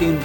3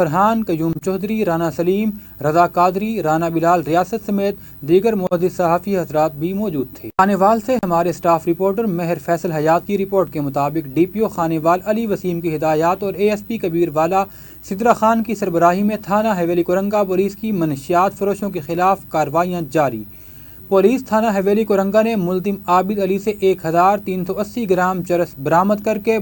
فرحان، قیوم چودھری، رانا سلیم، رضا قادری، رانا بلال ریاست سمیت دیگر معزز صحافی حضرات بھی موجود تھے۔ خانیوال سے ہمارے اسٹاف رپورٹر مہر فیصل حیات کی رپورٹ کے مطابق ڈی پی او خانیوال علی وسیم کی ہدایات اور اے ایس پی کبیر والا سدرا خان کی سربراہی میں تھانہ حویلی کورنگا پولیس کی منشیات فروشوں کے خلاف کارروائیاں جاری۔ پولیس تھانہ حویلی کورنگا نے ملزم عابد علی سے 1380 گرام چرس برآمد کر کے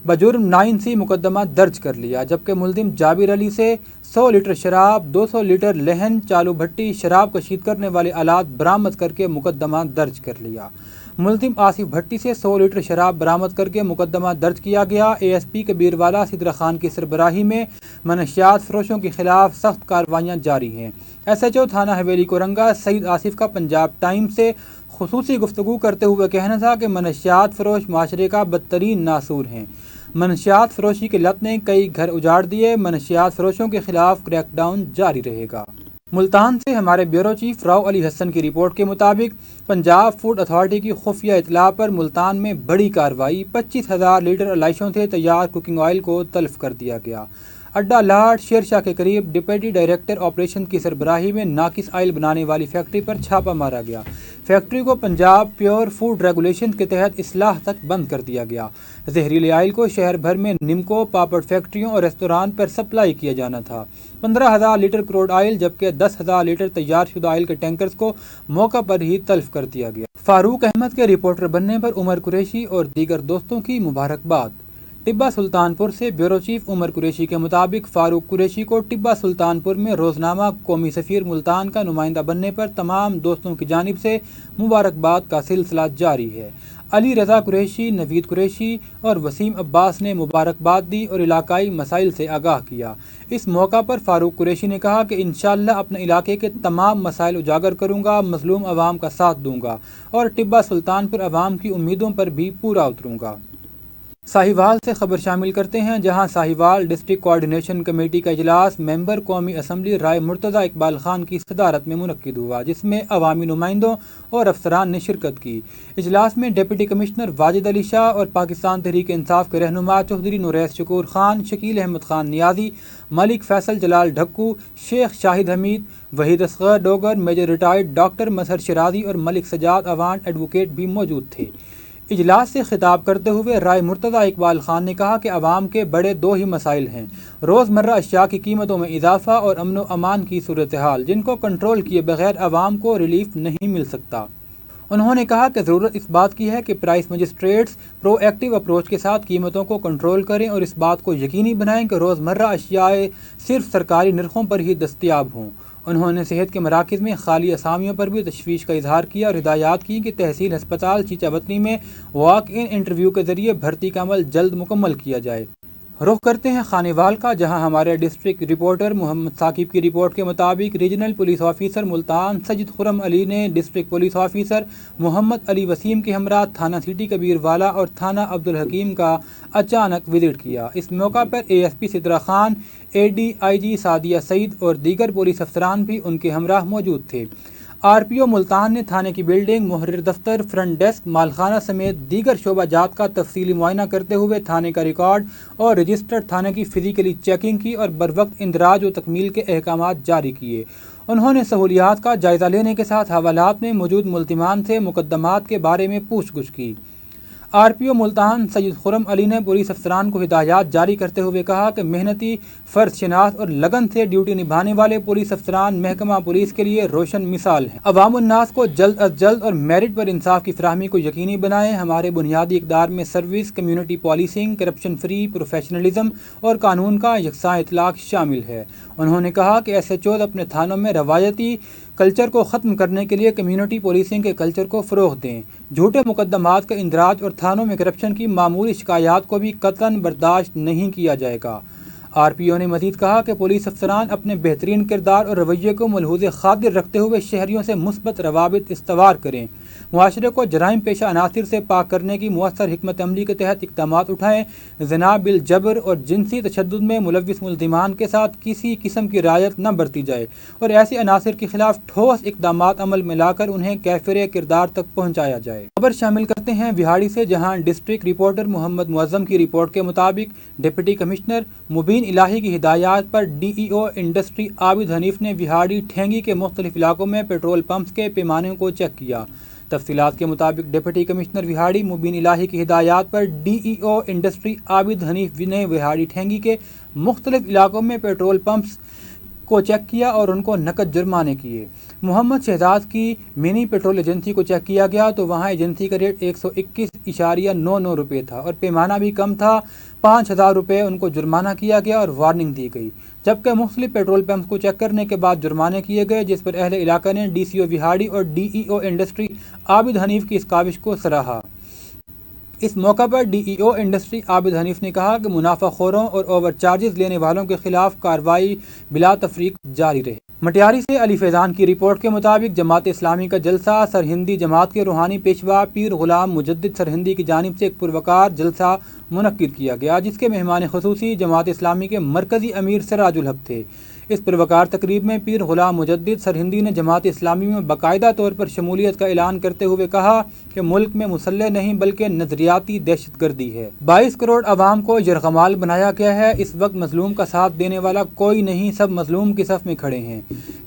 بجرم 9C مقدمہ درج کر لیا، جبکہ ملزم جابر علی سے 100 لیٹر شراب، 200 لیٹر لہن چالو بھٹی شراب کشید کرنے والے آلات برآمد کر کے مقدمہ درج کر لیا۔ ملزم آصف بھٹی سے 100 لیٹر شراب برآمد کر کے مقدمہ درج کیا گیا۔ اے ایس پی کبیر والا سدرا خان کی سربراہی میں منشیات فروشوں کے خلاف سخت کارروائیاں جاری ہیں۔ ایس ایچ او تھانہ حویلی کورنگا سعید آصف کا پنجاب ٹائمز سے خصوصی گفتگو کرتے ہوئے کہنا تھا کہ منشیات فروش معاشرے کا بدترین ناسور ہیں۔ منشیات فروشی کی لت نے کئی گھر اجاڑ دیے۔ منشیات فروشوں کے خلاف کریک ڈاؤن جاری رہے گا۔ ملتان سے ہمارے بیورو چیف راؤ علی حسن کی رپورٹ کے مطابق پنجاب فوڈ اتھارٹی کی خفیہ اطلاع پر ملتان میں بڑی کارروائی، 25,000 لیٹر علائشوں سے تیار کوکنگ آئل کو تلف کر دیا گیا۔ اڈا لاٹ شیر شاہ کے قریب ڈپٹی ڈائریکٹر آپریشن کی سربراہی میں ناقص آئل بنانے والی فیکٹری پر چھاپہ مارا گیا۔ فیکٹری کو پنجاب پیور فوڈ ریگولیشن کے تحت اصلاح تک بند کر دیا گیا۔ زہریلے آئل کو شہر بھر میں نمکو، پاپڑ فیکٹریوں اور ریستوران پر سپلائی کیا جانا تھا۔ 15,000 لیٹر کروڈ آئل جبکہ 10,000 لیٹر تیار شدہ آئل کے ٹینکرز کو موقع پر ہی تلف کر دیا گیا۔ فاروق احمد کے رپورٹر بننے پر عمر قریشی اور دیگر دوستوں کی مبارکباد۔ ٹبہ سلطان پور سے بیورو چیف عمر قریشی کے مطابق فاروق قریشی کو ٹبہ سلطان پور میں روزنامہ قومی سفیر ملتان کا نمائندہ بننے پر تمام دوستوں کی جانب سے مبارکباد کا سلسلہ جاری ہے۔ علی رضا قریشی، نوید قریشی اور وسیم عباس نے مبارکباد دی اور علاقائی مسائل سے آگاہ کیا۔ اس موقع پر فاروق قریشی نے کہا کہ انشاءاللہ اپنے علاقے کے تمام مسائل اجاگر کروں گا، مظلوم عوام کا ساتھ دوں گا اور ٹبہ سلطان پور عوام کی امیدوں پر بھی پورا اتروں گا۔ ساہیوال سے خبر شامل کرتے ہیں، جہاں ساہیوال ڈسٹرکٹ کوآرڈینیشن کمیٹی کا اجلاس ممبر قومی اسمبلی رائے مرتضی اقبال خان کی صدارت میں منعقد ہوا، جس میں عوامی نمائندوں اور افسران نے شرکت کی۔ اجلاس میں ڈپٹی کمشنر واجد علی شاہ اور پاکستان تحریک انصاف کے رہنما چودھری نوریس شکور خان، شکیل احمد خان نیازی، ملک Faisal Jalal Dhakku, Sheikh Shahid Hamid, Waheed Asghar Dogar, major retired doctor Mazhar Shirazi اور ملک سجاد اوان ایڈوکیٹ بھی موجود تھے۔ اجلاس سے خطاب کرتے ہوئے رائے مرتضی اقبال خان نے کہا کہ عوام کے بڑے دو ہی مسائل ہیں: روزمرہ اشیاء کی قیمتوں میں اضافہ اور امن و امان کی صورتحال، جن کو کنٹرول کیے بغیر عوام کو ریلیف نہیں مل سکتا۔ انہوں نے کہا کہ ضرورت اس بات کی ہے کہ پرائس مجسٹریٹس پرو ایکٹیو اپروچ کے ساتھ قیمتوں کو کنٹرول کریں اور اس بات کو یقینی بنائیں کہ روزمرہ اشیاء صرف سرکاری نرخوں پر ہی دستیاب ہوں۔ انہوں نے صحت کے مراکز میں خالی اسامیوں پر بھی تشویش کا اظہار کیا اور ہدایات کی کہ تحصیل ہسپتال چیچا وطنی میں واک ان انٹرویو کے ذریعے بھرتی کا عمل جلد مکمل کیا جائے۔ رخ کرتے ہیں خانیوال کا، جہاں ہمارے ڈسٹرکٹ رپورٹر محمد ثاقب کی رپورٹ کے مطابق ریجنل پولیس آفیسر ملتان سجد خرم علی نے ڈسٹرکٹ پولیس آفیسر محمد علی وسیم کے ہمراہ تھانہ سٹی کبیر والا اور تھانہ عبدالحکیم کا اچانک وزٹ کیا۔ اس موقع پر A S P Sidra Khan, A D I G Sadia Saeed اور دیگر پولیس افسران بھی ان کے ہمراہ موجود تھے۔ آر پی او ملتان نے تھانے کی بلڈنگ، محرر دفتر، فرنٹ ڈیسک، مالخانہ سمیت دیگر شعبہ جات کا تفصیلی معائنہ کرتے ہوئے تھانے کا ریکارڈ اور رجسٹر تھانے کی فزیکلی چیکنگ کی اور بروقت اندراج و تکمیل کے احکامات جاری کیے۔ انہوں نے سہولیات کا جائزہ لینے کے ساتھ حوالات میں موجود ملزمان سے مقدمات کے بارے میں پوچھ گچھ کی۔ آر پی او ملتان سید خرم علی نے پولیس افسران کو ہدایات جاری کرتے ہوئے کہا کہ محنتی، فرض شناس اور لگن سے ڈیوٹی نبھانے والے پولیس افسران محکمہ پولیس کے لیے روشن مثال ہیں۔ عوام الناس کو جلد از جلد اور میرٹ پر انصاف کی فراہمی کو یقینی بنائیں۔ ہمارے بنیادی اقدار میں service, community policing, corruption free, professionalism اور قانون کا یکساں اطلاق شامل ہے۔ انہوں نے کہا کہ ایس ایچ اوز اپنے تھانوں میں روایتی کلچر کو ختم کرنے کے لیے کمیونٹی پولیسنگ کے کلچر کو فروغ دیں۔ جھوٹے مقدمات کا اندراج اور تھانوں میں کرپشن کی معمولی شکایات کو بھی قطعاً برداشت نہیں کیا جائے گا۔ آر پی او نے مزید کہا کہ پولیس افسران اپنے بہترین کردار اور رویے کو ملحوظ خاطر رکھتے ہوئے شہریوں سے مثبت روابط استوار کریں۔ معاشرے کو جرائم پیشہ عناصر سے پاک کرنے کی مؤثر حکمت عملی کے تحت اقدامات اٹھائیں، زنا بالجبر اور جنسی تشدد میں ملوث ملزمان کے ساتھ کسی قسم کی رعایت نہ برتی جائے اور ایسے عناصر کے خلاف ٹھوس اقدامات عمل میں لا کر انہیں کیفر کردار تک پہنچایا جائے۔ خبر شامل کرتے ہیں وہاڑی سے، جہاں ڈسٹرکٹ رپورٹر محمد معظم کی رپورٹ کے مطابق ڈپٹی کمشنر مبین الہی کی ہدایات پر ڈی ای او انڈسٹری عابد حنیف نے وہاڑی ٹھینگی کے مختلف علاقوں میں پیٹرول پمپس کے پیمانے کو چیک کیا۔ تفصیلات کے مطابق ڈپٹی کمشنر وہاڑی مبین الہی کی ہدایات پر ڈی ای او انڈسٹری عابد حنیف نے وہاڑی ٹھینگی کے مختلف علاقوں میں پیٹرول پمپس کو چیک کیا اور ان کو نقد جرمانے کیے۔ محمد شہزاد کی منی پیٹرول ایجنسی کو چیک کیا گیا تو وہاں ایجنسی کا ریٹ 121.99 روپے تھا اور پیمانہ بھی کم تھا۔ 5,000 روپے ان کو جرمانہ کیا گیا اور وارننگ دی گئی، جبکہ مختلف پیٹرول پمپس کو چیک کرنے کے بعد جرمانے کیے گئے، جس پر اہل علاقہ نے ڈی سی او وہاڑی اور ڈی ای او انڈسٹری عابد حنیف کی اس کاوش کو سراہا۔ اس موقع پر ڈی ای او انڈسٹری عابد حنیف نے کہا کہ منافع خوروں اور اوور چارجز لینے والوں کے خلاف کارروائی بلا تفریق جاری رہے۔ مٹیاری سے علی فیضان کی رپورٹ کے مطابق جماعت اسلامی کا جلسہ سرہندی جماعت کے روحانی پیشوا پیر غلام مجدد سرہندی کی جانب سے ایک پروقار جلسہ منعقد کیا گیا، جس کے مہمان خصوصی جماعت اسلامی کے مرکزی امیر سراج الحق تھے۔ اس پروقار تقریب میں پیر غلام مجدد سرہندی نے جماعت اسلامی میں باقاعدہ طور پر شمولیت کا اعلان کرتے ہوئے کہا کہ ملک میں مسلح نہیں بلکہ نظریاتی دہشت گردی ہے۔ 22 کروڑ عوام کو یرغمال بنایا گیا ہے، اس وقت مظلوم کا ساتھ دینے والا کوئی نہیں، سب مظلوم کی صف میں کھڑے ہیں۔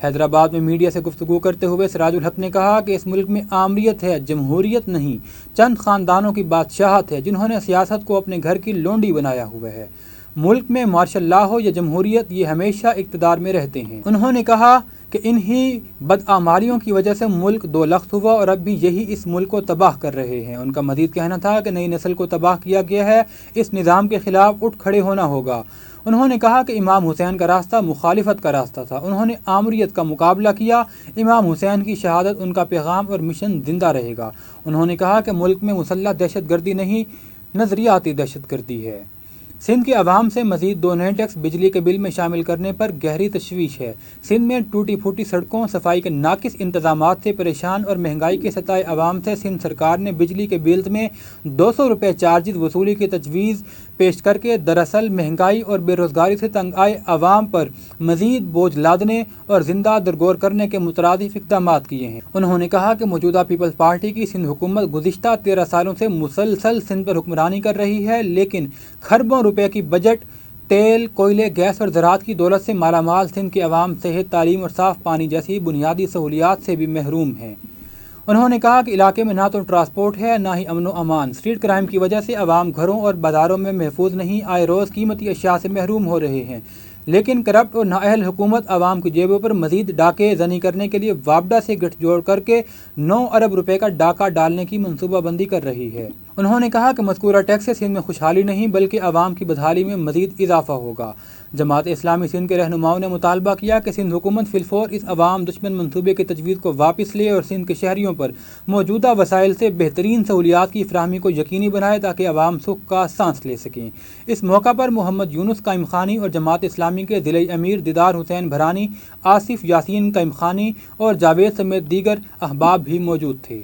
حیدرآباد میں میڈیا سے گفتگو کرتے ہوئے سراج الحق نے کہا کہ اس ملک میں آمریت ہے، جمہوریت نہیں، چند خاندانوں کی بادشاہت ہے جنہوں نے سیاست کو اپنے گھر کی لونڈی بنایا ہوا ہے۔ ملک میں مارشل لا ہو یا جمہوریت، یہ ہمیشہ اقتدار میں رہتے ہیں۔ انہوں نے کہا کہ انہی بدعمالیوں کی وجہ سے ملک دو لخت ہوا اور اب بھی یہی اس ملک کو تباہ کر رہے ہیں۔ ان کا مزید کہنا تھا کہ نئی نسل کو تباہ کیا گیا ہے، اس نظام کے خلاف اٹھ کھڑے ہونا ہوگا۔ انہوں نے کہا کہ امام حسین کا راستہ مخالفت کا راستہ تھا، انہوں نے آمریت کا مقابلہ کیا، امام حسین کی شہادت ان کا پیغام اور مشن زندہ رہے گا۔ انہوں نے کہا کہ ملک میں مسلح دہشت گردی نہیں، نظریاتی دہشت گردی ہے۔ سندھ کے عوام سے مزید 2 نئے ٹیکس بجلی کے بل میں شامل کرنے پر گہری تشویش ہے۔ سندھ میں ٹوٹی پھوٹی سڑکوں، صفائی کے ناقص انتظامات سے پریشان اور مہنگائی کے ستائے عوام سے سندھ سرکار نے بجلی کے بلز میں 200 روپے چارجز وصولی کی تجویز پیش کر کے دراصل مہنگائی اور بے روزگاری سے تنگ آئے عوام پر مزید بوجھ لادنے اور زندہ درگور کرنے کے مترادف اقدامات کیے ہیں۔ انہوں نے کہا کہ موجودہ پیپلز پارٹی کی سندھ حکومت گزشتہ 13 سالوں سے مسلسل سندھ پر حکمرانی کر رہی ہے، لیکن کھربوں روپے کی بجٹ تیل، کوئلے، گیس اور زراعت کی دولت سے مالا مال سندھ کے عوام صحت، تعلیم اور صاف پانی جیسی بنیادی سہولیات سے بھی محروم ہیں۔ انہوں نے کہا کہ علاقے میں نہ تو ٹرانسپورٹ ہے، نہ ہی امن و امان، اسٹریٹ کرائم کی وجہ سے عوام گھروں اور بازاروں میں محفوظ نہیں، آئے روز قیمتی اشیاء سے محروم ہو رہے ہیں، لیکن کرپٹ اور نااہل حکومت عوام کی جیبوں پر مزید ڈاکے زنی کرنے کے لیے وابڈا سے گٹھ جوڑ کر کے 9 ارب روپے کا ڈاکہ ڈالنے کی منصوبہ بندی کر رہی ہے۔ انہوں نے کہا کہ مذکورہ ٹیکس سے سندھ میں خوشحالی نہیں بلکہ عوام کی بدحالی میں مزید اضافہ ہوگا۔ جماعت اسلامی سندھ کے رہنماؤں نے مطالبہ کیا کہ سندھ حکومت فی الفور اس عوام دشمن منصوبے کی تجویز کو واپس لے اور سندھ کے شہریوں پر موجودہ وسائل سے بہترین سہولیات کی فراہمی کو یقینی بنائے تاکہ عوام سکھ کا سانس لے سکیں۔ اس موقع پر محمد یونس قائم خانی اور جماعت اسلامی کے ضلعی امیر دیدار حسین بھرانی، آصف یاسین قائم خانی اور جاوید سمیت دیگر احباب بھی موجود تھے۔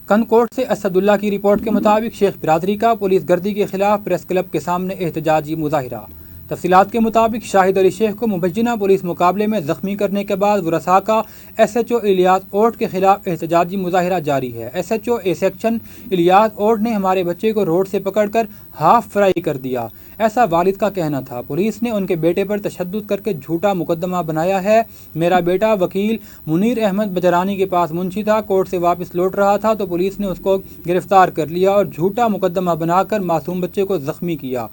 کنکوٹ سے اسد اللہ کی رپورٹ کے مطابق شیخ برادری کا پولیس گردی کے خلاف پریس کلب کے سامنے احتجاجی مظاہرہ۔ تفصیلات کے مطابق شاہد علی شیخ کو مبینہ پولیس مقابلے میں زخمی کرنے کے بعد ورثاء کا ایس ایچ او الیاس اوٹ کے خلاف احتجاجی مظاہرہ جاری ہے۔ S H O A section Ilyas اوٹ نے ہمارے بچے کو روڈ سے پکڑ کر ہاف فرائی کر دیا، ایسا والد کا کہنا تھا۔ پولیس نے ان کے بیٹے پر تشدد کر کے جھوٹا مقدمہ بنایا ہے۔ میرا بیٹا وکیل منیر احمد بجرانی کے پاس منشی تھا، کورٹ سے واپس لوٹ رہا تھا تو پولیس نے اس کو گرفتار کر لیا اور جھوٹا مقدمہ بنا کر معصوم بچے کو زخمی کیا۔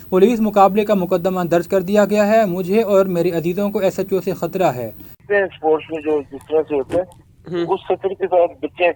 پولیس مقابلے کا مقدمہ درج کر دیا گیا ہے۔ مجھے اور میرے عزیزوں کو ایس ایچ او سے خطرہ ہے۔ اسپورٹس میں جو جس طرح سے ہوتا ہے اس خطرے کے ساتھ بچے